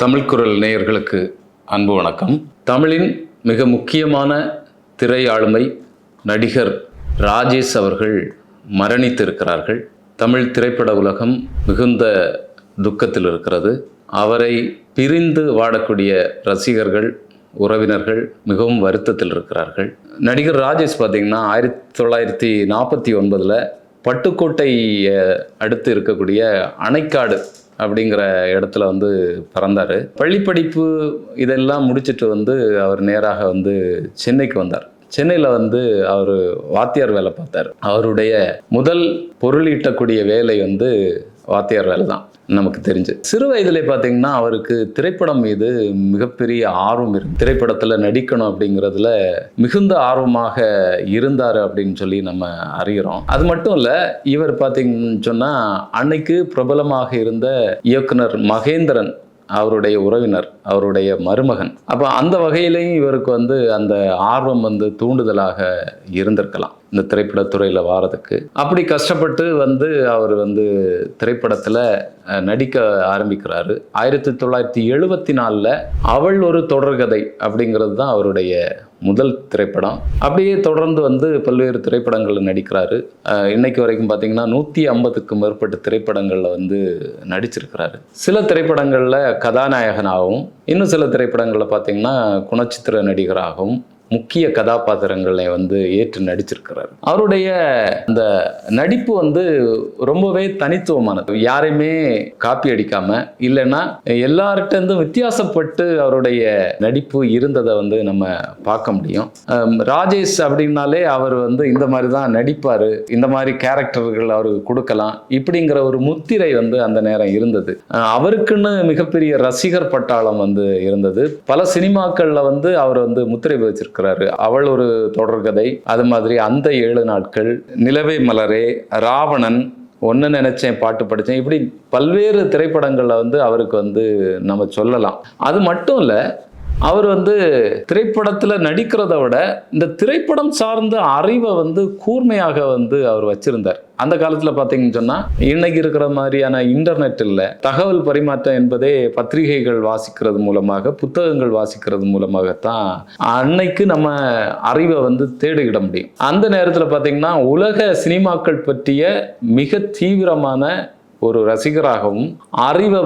தமிழ் குரல் நேயர்களுக்கு அன்பு வணக்கம். தமிழின் மிக முக்கியமான திரை ஆளுமை நடிகர் ராஜேஷ் அவர்கள் மரணித்திருக்கிறார்கள். தமிழ் திரைப்பட உலகம் மிகுந்த துக்கத்தில் இருக்கிறது. அவரை பிரிந்து வாடக்கூடிய ரசிகர்கள், உறவினர்கள் மிகவும் வருத்தத்தில் இருக்கிறார்கள். நடிகர் ராஜேஷ் பார்த்தீங்கன்னா 1949 பட்டுக்கோட்டையை அடுத்து இருக்கக்கூடிய அணைக்காடு அப்படிங்கிற இடத்துல பிறந்தார். பள்ளிப்படிப்பு இதெல்லாம் முடிச்சுட்டு அவர் நேராக சென்னைக்கு வந்தார். சென்னையில் அவர் வாத்தியார் வேலை பார்த்தார். அவருடைய முதல் பொருள் ஈட்டக்கூடிய வேலை வாத்தியார் வேலை தான் நமக்கு தெரிஞ்சு. சிறு வயதிலே பார்த்தீங்கன்னா அவருக்கு திரைப்படம் மீது மிகப்பெரிய ஆர்வம் இருக்கு. திரைப்படத்தில் நடிக்கணும் அப்படிங்கிறதுல மிகுந்த ஆர்வமாக இருந்தார் அப்படின்னு சொல்லி நம்ம அறிகிறோம். அது மட்டும் இல்லை, இவர் பார்த்தீங்கன்னு சொன்னால் அன்னைக்கு பிரபலமாக இருந்த இயக்குனர் மகேந்திரன் அவருடைய உறவினர், அவருடைய மருமகன். அப்போ அந்த வகையிலையும் இவருக்கு அந்த ஆர்வம் தூண்டுதலாக இருந்திருக்கலாம் இந்த திரைப்படத்துறையில் வாரதுக்கு. அப்படி கஷ்டப்பட்டு அவர் திரைப்படத்தில் நடிக்க ஆரம்பிக்கிறாரு. 1974 அவள் ஒரு தொடர்கதை அப்படிங்கிறது தான் அவருடைய முதல் திரைப்படம். அப்படியே தொடர்ந்து பல்வேறு திரைப்படங்களில் நடிக்கிறாரு. இன்னைக்கு வரைக்கும் பார்த்தீங்கன்னா 150க்கும் மேற்பட்ட திரைப்படங்களில் நடிச்சிருக்கிறாரு. சில திரைப்படங்களில் கதாநாயகனாகவும், இன்னும் சில திரைப்படங்களில் பார்த்தீங்கன்னா குணச்சித்திர நடிகராகவும் முக்கிய கதாபாத்திரங்களை ஏற்று நடிச்சிருக்கிறார். அவருடைய அந்த நடிப்பு ரொம்பவே தனித்துவமானது. யாரையுமே காப்பி அடிக்காம, இல்லைன்னா எல்லார்கிட்ட வித்தியாசப்பட்டு அவருடைய நடிப்பு இருந்ததை நம்ம பார்க்க முடியும். ராஜேஷ் அப்படின்னாலே அவர் இந்த மாதிரி தான் நடிப்பாரு, இந்த மாதிரி கேரக்டர்கள் அவர் கொடுக்கலாம் இப்படிங்கிற ஒரு முத்திரை அந்த நேரம் இருந்தது. அவருக்குன்னு மிகப்பெரிய ரசிகர் பட்டாளம் இருந்தது. பல சினிமாக்கள்ல அவர் முத்திரை பதிச்சிருக்கிறார். அவள் ஒரு தொடர்கதை, அது மாதிரி அந்த 7 நாட்கள், நிலவே மலரே, ராவணன், ஒன்னு நினைச்சேன், பாட்டு படித்தேன், இப்படி பல்வேறு திரைப்படங்கள்ல அவருக்கு நம்ம சொல்லலாம். அது மட்டும் இல்லை, அவர் திரைப்படத்தில் நடிக்கிறத விட இந்த திரைப்படம் சார்ந்த அறிவை கூர்மையாக அவர் வச்சிருந்தார். அந்த காலத்தில் பார்த்தீங்கன்னு சொன்னால் இன்னைக்கு இருக்கிற மாதிரியான இன்டர்நெட் இல்லை. தகவல் பரிமாற்றம் என்பதே பத்திரிகைகள் வாசிக்கிறது மூலமாக, புத்தகங்கள் வாசிக்கிறது மூலமாகத்தான் அன்னைக்கு நம்ம அறிவை தேடிக்கிட முடியும். அந்த நேரத்தில் பார்த்தீங்கன்னா உலக சினிமாக்கள் பற்றிய மிக தீவிரமான ஒரு ரசிகராகவும் அறிவை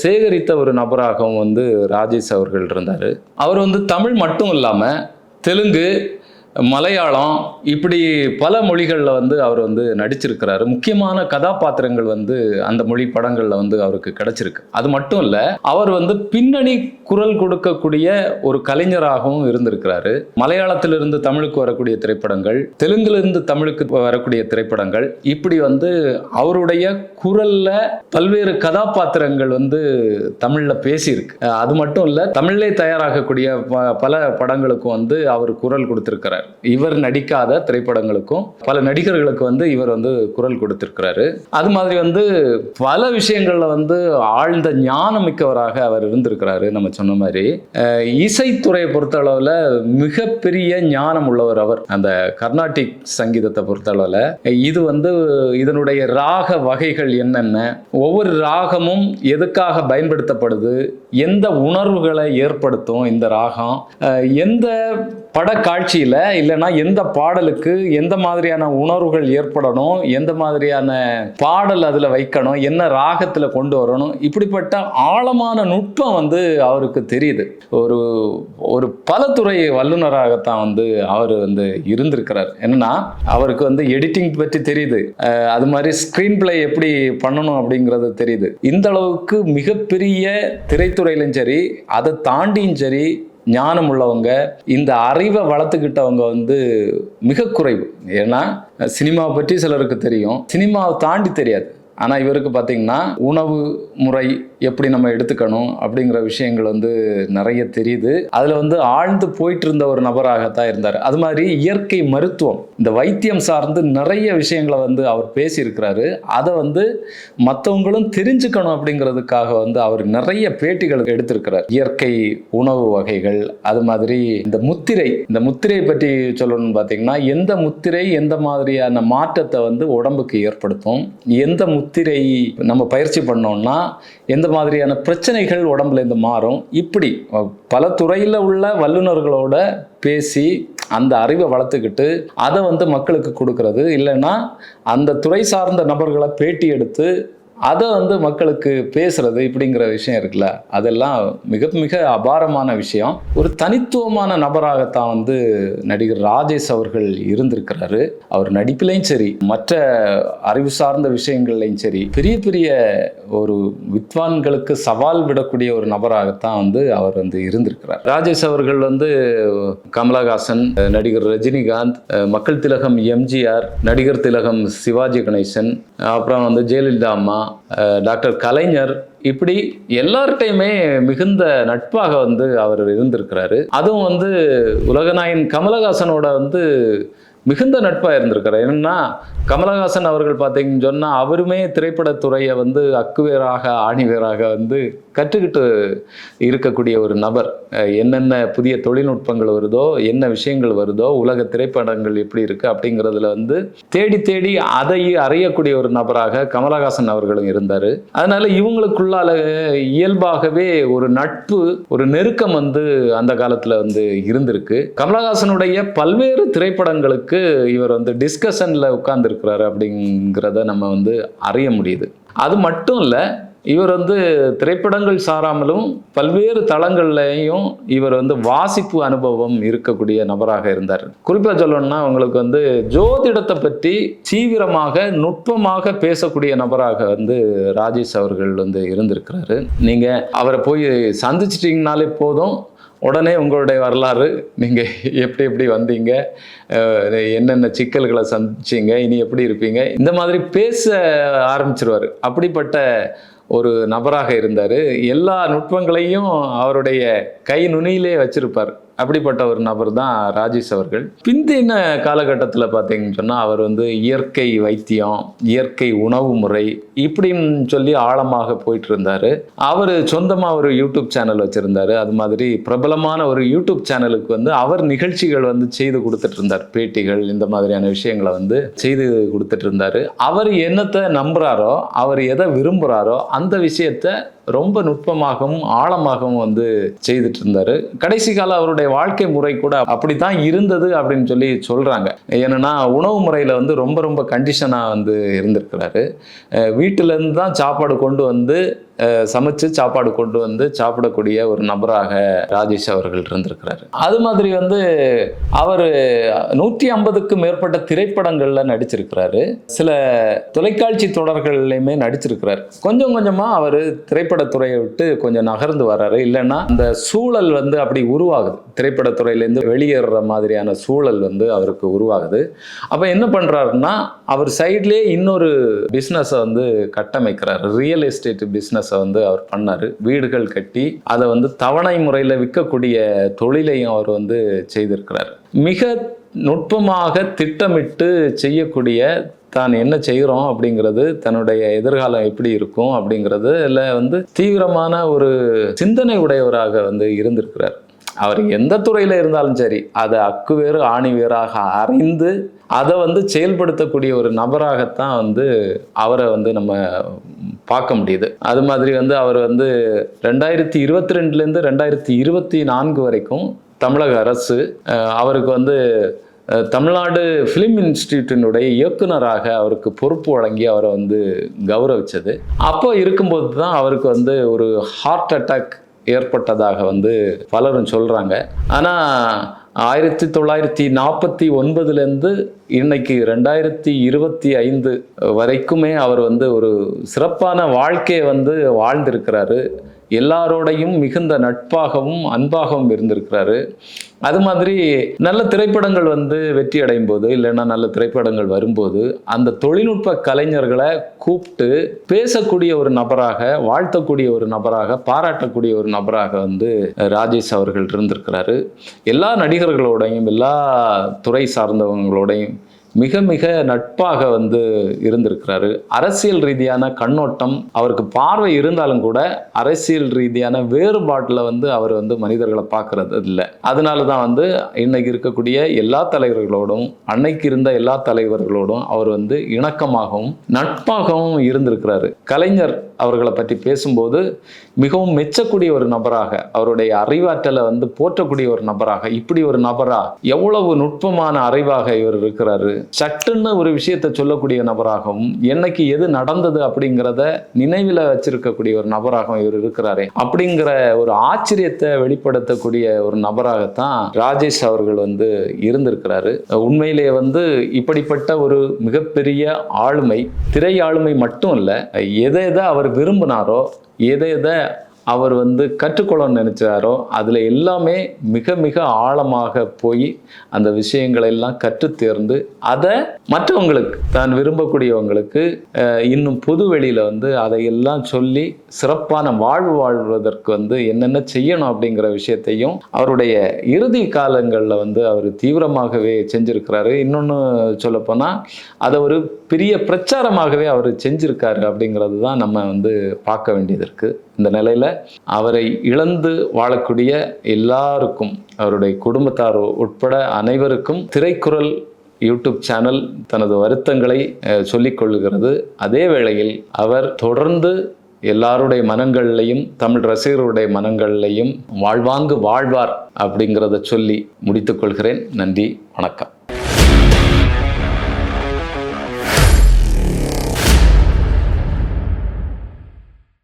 சேகரித்த ஒரு நபராகவும் ராஜேஷ் அவர்கள் இருந்தார். அவர் தமிழ் மட்டும் இல்லாமல் தெலுங்கு, மலையாளம், இப்படி பல மொழிகளில் அவர் நடிச்சிருக்கிறாரு. முக்கியமான கதாபாத்திரங்கள் அந்த மொழி படங்களில் அவருக்கு கிடைச்சிருக்கு. அது மட்டும் இல்லை, அவர் பின்னணி குரல் கொடுக்கக்கூடிய ஒரு கலைஞராகவும் இருந்திருக்கிறாரு. மலையாளத்திலிருந்து தமிழுக்கு வரக்கூடிய திரைப்படங்கள், தெலுங்கிலிருந்து தமிழுக்கு வரக்கூடிய திரைப்படங்கள், இப்படி அவருடைய குரல்ல பல்வேறு கதாபாத்திரங்கள் தமிழில் பேசியிருக்கு. அது மட்டும் இல்லை, தமிழ்லே தயாராகக்கூடிய பல படங்களுக்கும் அவர் குரல் கொடுத்திருக்கிறார். இவர் நடிக்காத திரைப்படங்களுக்கும் பல நடிகர்களுக்கு இவர் குரல் கொடுத்திருக்கிறாரு. அது மாதிரி பல விஷயங்கள்ல ஆழ்ந்த ஞானம் மிக்கவராக அவர் இருந்திருக்கிறாரு. நம்ம சொன்ன மாதிரி இசைத்துறையை பொறுத்த அளவுல மிகப்பெரிய ஞானம் உள்ளவர் அவர். அந்த கர்நாடிக் சங்கீதத்தை பொறுத்த அளவுல இது இதனுடைய ராக வகைகள் என்னென்ன, ஒவ்வொரு ராகமும் எதுக்காக பயன்படுத்தப்படுது, எந்த உணர்வுகளை ஏற்படுத்தும் இந்த ராகம், எந்த படக்காட்சியில இல்லைன்னா எந்த பாடலுக்கு எந்த மாதிரியான உணர்வுகள் ஏற்படணும், எந்த மாதிரியான பாடல் அதுல வைக்கணும், என்ன ராகத்துல கொண்டு வரணும், இப்படிப்பட்ட ஆழமான நுட்பம் அவருக்கு தெரியுது. ஒரு ஒரு பலதுறை வல்லுநராகத்தான் அவர் இருந்திருக்கிறார். என்னன்னா அவருக்கு எடிட்டிங் பற்றி தெரியுது, அது மாதிரி ஸ்கிரீன் பிளே எப்படி பண்ணணும் அப்படிங்கிறது தெரியுது. இந்த அளவுக்கு மிகப்பெரிய திரைத்துறையிலும் சரி, அதை தாண்டியும் சரி ஞானம் உள்ளவங்க, இந்த அறிவை வளர்த்துக்கிட்டவங்க மிக குறைவு. ஏன்னா சினிமாவை பற்றி சிலருக்கு தெரியும், சினிமாவை தாண்டி தெரியாது. ஆனால் இவருக்கு பார்த்தீங்கன்னா உணவு முறை எப்படி நம்ம எடுத்துக்கணும் அப்படிங்கிற விஷயங்கள் நிறைய தெரியுது. அதில் ஆழ்ந்து போயிட்டு இருந்த ஒரு நபராகத்தான் இருந்தார். அது மாதிரி இயற்கை மருத்துவம், இந்த வைத்தியம் சார்ந்து நிறைய விஷயங்களை அவர் பேசியிருக்கிறாரு. அதை மற்றவங்களும் தெரிஞ்சுக்கணும் அப்படிங்கிறதுக்காக அவர் நிறைய பேட்டிகள் எடுத்திருக்கிறார். இயற்கை உணவு வகைகள், அது மாதிரி இந்த முத்திரை பற்றி சொல்லணும்னு பார்த்தீங்கன்னா எந்த முத்திரை எந்த மாதிரியான மாற்றத்தை உடம்புக்கு ஏற்படுத்தும், எந்த முத்திரை நம்ம பயிற்சி பண்ணோம்னா எந்த மாதிரியான பிரச்சனைகள் உடம்புல இருந்து மாறும், இப்படி பல துறையில் உள்ள வல்லுநர்களோட பேசி அந்த அறிவை வளர்த்துக்கிட்டு அதை வந்து மக்களுக்கு கொடுக்கறது, இல்லைன்னா அந்த துறை சார்ந்த நபர்களை பேட்டி எடுத்து அதை வந்து மக்களுக்கு பேசுறது, இப்படிங்கிற விஷயம் இருக்குல்ல, அதெல்லாம் மிக மிக அபாரமான விஷயம். ஒரு தனித்துவமான நபராகத்தான் வந்து நடிகர் ராஜேஷ் அவர்கள் இருந்திருக்கிறாரு. அவர் நடிப்பிலையும் சரி, மற்ற அறிவு சார்ந்த விஷயங்கள்லையும் சரி, பெரிய பெரிய ஒரு வித்வான்களுக்கு சவால் விடக்கூடிய ஒரு நபராகத்தான் வந்து அவர் வந்து இருந்திருக்கிறார். ராஜேஷ் அவர்கள் வந்து கமலஹாசன், நடிகர் ரஜினிகாந்த், மக்கள் திலகம் எம்ஜிஆர், நடிகர் திலகம் சிவாஜி கணேசன், அப்புறம் வந்து ஜெயலலிதா அம்மா, டாக்டர் கலைஞர், இப்படி எல்லார்ட்டையுமே மிகுந்த நட்பாக வந்து அவர் இருந்திருக்கிறாரு. அதுவும் வந்து உலகநாயகன் கமலஹாசனோட வந்து மிகுந்த நட்பாக இருந்திருக்கிறார். என்னன்னா கமலஹாசன் அவர்கள் பார்த்தீங்கன்னு சொன்னால் அவருமே திரைப்படத்துறையை வந்து அக்குவேராக ஆணிவேராக வந்து கற்றுக்கிட்டு இருக்கக்கூடிய ஒரு நபர். என்னென்ன புதிய தொழில்நுட்பங்கள் வருதோ, என்ன விஷயங்கள் வருதோ, உலக திரைப்படங்கள் எப்படி இருக்குது அப்படிங்கிறதுல வந்து தேடி தேடி அதை அறியக்கூடிய ஒரு நபராக கமலஹாசன் அவர்களும் இருந்தார். அதனால இவங்களுக்குள்ளால இயல்பாகவே ஒரு நட்பு, ஒரு நெருக்கம் வந்து அந்த காலத்தில் வந்து இருந்திருக்கு. கமலஹாசனுடைய பல்வேறு திரைப்படங்களுக்கு இவர் வந்து டிஸ்கஷன்ல உட்கார்ந்து இருக்கிறாரு அப்படிங்கிறத நம்ம வந்து அறிய முடியுது. அது மட்டும் இல்லை, இவர் வந்து திரைப்படங்கள் சாராமலும் பல்வேறு தளங்கள்லையும் இவர் வந்து வாசிப்பு அனுபவம் இருக்கக்கூடிய நபராக இருந்தார். குறிப்பாக சொல்லணும்னா உங்களுக்கு வந்து ஜோதிடத்தை பற்றி தீவிரமாக நுட்பமாக பேசக்கூடிய நபராக வந்து ராஜேஷ் அவர்கள் வந்து இருந்திருக்கிறாரு. நீங்கள் அவரை போய் சந்திச்சிட்டிங்கனாலே போதும், உடனே உங்களுடைய வரலாறு, நீங்கள் எப்படி எப்படி வந்தீங்க, என்னென்ன சிக்கல்களை சந்திச்சிங்க, இனி எப்படி இருப்பீங்க, இந்த மாதிரி பேச ஆரம்பிச்சிருவார். அப்படிப்பட்ட ஒரு நபராக இருந்தார். எல்லா நுட்பங்களையும் அவருடைய கை நுனியிலே வச்சிருப்பார். அப்படிப்பட்ட ஒரு நபர் தான் ராஜேஷ் அவர்கள். பிந்தின காலகட்டத்தில் பார்த்தீங்கன்னு சொன்னால் அவர் வந்து இயற்கை வைத்தியம், இயற்கை உணவு முறை இப்படின்னு சொல்லி ஆழமாக போயிட்டு இருந்தார். அவர் சொந்தமாக ஒரு யூடியூப் சேனல் வச்சுருந்தார். அது மாதிரி பிரபலமான ஒரு யூடியூப் சேனலுக்கு வந்து அவர் நிகழ்ச்சிகள் வந்து செய்து கொடுத்துட்டு இருந்தார். பேட்டிகள், இந்த மாதிரியான விஷயங்களை வந்து செய்து கொடுத்துட்டு இருந்தார். அவர் என்னத்தை நம்புகிறாரோ, அவர் எதை விரும்புகிறாரோ அந்த விஷயத்தை ரொம்ப நுட்பமாகவும் ஆழமாகவும் வந்து செய்துட்டு இருந்தாரு. கடைசி காலம் அவருடைய வாழ்க்கை முறை கூட அப்படித்தான் இருந்தது அப்படின்னு சொல்லி சொல்றாங்க. ஏன்னா உணவு முறையில வந்து ரொம்ப ரொம்ப கண்டிஷனா வந்து இருந்திருக்கிறாரு. வீட்டுல இருந்து தான் சாப்பாடு கொண்டு வந்து சமைச்சு சாப்பாடு கொண்டு வந்து சாப்பிடக்கூடிய ஒரு நபராக ராஜேஷ் அவர்கள் இருந்திருக்கிறாரு. அது மாதிரி வந்து அவர் 150க்கும் மேற்பட்ட திரைப்படங்கள்ல நடிச்சிருக்கிறாரு. சில தொலைக்காட்சி தொடர்கள்லையுமே நடிச்சிருக்கிறார். கொஞ்சம் கொஞ்சமா அவர் திரைப்படத்துறையை விட்டு கொஞ்சம் நகர்ந்து வர்றாரு. இல்லைன்னா அந்த சூழல் வந்து அப்படி உருவாகுது, திரைப்படத்துறையிலேருந்து வெளியேற மாதிரியான சூழல் வந்து அவருக்கு உருவாகுது. அப்ப என்ன பண்றாருன்னா அவர் சைட்லேயே இன்னொரு பிஸ்னஸை வந்து கட்டமைக்கிறார். ரியல் எஸ்டேட் பிஸ்னஸ் வந்து அவர் பண்ணாரு. வீடுகள் கட்டி அதை வந்து தவணை முறையில் விற்கக்கூடிய தொழிலையும் அவர் வந்து செய்திருக்கிறார். மிக நுட்பமாக திட்டமிட்டு செய்யக்கூடிய, தான் என்ன செய்கிறோம் அப்படிங்கிறது, தன்னுடைய எதிர்காலம் எப்படி இருக்கும் அப்படிங்கிறது இல்லை வந்து தீவிரமான ஒரு சிந்தனை உடையவராக வந்து இருந்திருக்கிறார். அவர் எந்த துறையில் இருந்தாலும் சரி அதை அக்குவேறு ஆணிவேராக அறிந்து அதை வந்து செயல்படுத்தக்கூடிய ஒரு நபராகத்தான் வந்து அவரை வந்து நம்ம பார்க்க முடியுது. அது மாதிரி வந்து அவர் வந்து 2022லேருந்து 2024 வரைக்கும் தமிழக அரசு அவருக்கு வந்து தமிழ்நாடு ஃபிலிம் இன்ஸ்டிடியூட்டினுடைய இயக்குனராக அவருக்கு பொறுப்பு வழங்கி அவரை வந்து கௌரவிச்சது. அப்போ இருக்கும்போது தான் அவருக்கு வந்து ஒரு ஹார்ட் அட்டாக் ஏற்பட்டதாக வந்து பலரும் சொல்கிறாங்க. ஆனால் 1949லேருந்து இன்னைக்கு 2025 வரைக்குமே அவர் வந்து ஒரு சிறப்பான வாழ்க்கையை வந்து வாழ்ந்திருக்கிறாரு. எல்லாரோடையும் மிகுந்த நட்பாகவும் அன்பாகவும் இருந்திருக்கிறாரு. அது மாதிரி நல்ல திரைப்படங்கள் வந்து வெற்றி அடையும் போது, இல்லைன்னா நல்ல திரைப்படங்கள் வரும்போது அந்த தொழில்நுட்ப கலைஞர்களை கூப்பிட்டு பேசக்கூடிய ஒரு நபராக, வாழ்த்தக்கூடிய ஒரு நபராக, பாராட்டக்கூடிய ஒரு நபராக வந்து ராஜேஷ் அவர்கள் இருந்திருக்கிறாரு. எல்லா நடிகர்களோடையும், எல்லா துறை சார்ந்தவங்களோடையும் மிக மிக நட்பாக வந்து இருந்திருக்கிறாரு. அரசியல் ரீதியான கண்ணோட்டம் அவருக்கு பார்வை இருந்தாலும் கூட அரசியல் ரீதியான வேறுபாட்டில் வந்து அவர் வந்து மனிதர்களை பார்க்கறது இல்லை. அதனால தான் வந்து இன்னைக்கு இருக்கக்கூடிய எல்லா தலைவர்களோடும், அன்னைக்கு இருந்த எல்லா தலைவர்களோடும் அவர் வந்து இணக்கமாகவும் நட்பாகவும் இருந்திருக்கிறாரு. கலைஞர் அவர்களை பற்றி பேசும்போது மிகவும் மெச்சக்கூடிய ஒரு நபராக, அவருடைய அறிவாற்றலை வந்து போற்றக்கூடிய ஒரு நபராக, இப்படி ஒரு நபரா, எவ்வளவு நுட்பமான அறிவாக இவர் இருக்கிறாரு, சட்டுன்னு ஒரு விஷயத்தை சொல்லக்கூடிய நபராகவும், என்னைக்கு எது நடந்தது அப்படிங்கிறத நினைவில் வச்சிருக்கக்கூடிய ஒரு நபராகவும் இவர் இருக்கிறாரே அப்படிங்கிற ஒரு ஆச்சரியத்தை வெளிப்படுத்தக்கூடிய ஒரு நபராகத்தான் ராஜேஷ் அவர்கள் வந்து இருந்திருக்கிறாரு. உண்மையிலேயே வந்து இப்படிப்பட்ட ஒரு மிகப்பெரிய ஆளுமை, திரை ஆளுமை மட்டும் இல்லை, எதை அவர் விரும்பினாரோ, எதை அவர் வந்து கற்றுக்கொள்ளணும்னு நினைச்சாரோ அதில் எல்லாமே மிக மிக ஆழமாக போய் அந்த விஷயங்களை எல்லாம் கற்று தேர்ந்து அதை மற்றவங்களுக்கு, தான் விரும்பக்கூடியவங்களுக்கு இன்னும் பொது வெளியில் வந்து அதையெல்லாம் சொல்லி சிறப்பான வாழ்வதற்கு வந்து என்னென்ன செய்யணும் அப்படிங்கிற விஷயத்தையும் அவருடைய இறுதி காலங்களில் வந்து அவர் தீவிரமாகவே செஞ்சிருக்கிறாரு. இன்னொன்று சொல்லப்போனால் அதை ஒரு பெரிய பிரச்சாரமாகவே அவர் செஞ்சிருக்காரு அப்படிங்கிறது தான் நம்ம வந்து பார்க்க வேண்டியது இருக்குது. இந்த நிலையில் அவரை இழந்து வாழக்கூடிய எல்லாருக்கும், அவருடைய குடும்பத்தார் உட்பட அனைவருக்கும் திரைக்குறள் யூடியூப் சேனல் தனது வருத்தங்களை சொல்லிக் கொள்ளுகிறது. அதே வேளையில் அவர் தொடர்ந்து எல்லாருடைய மனங்கள்லையும், தமிழ் ரசிகர்களுடைய மனங்கள்லையும் வாழ்வாங்கு வாழ்வார் அப்படிங்கிறத சொல்லி முடித்துக்கொள்கிறேன். நன்றி, வணக்கம்.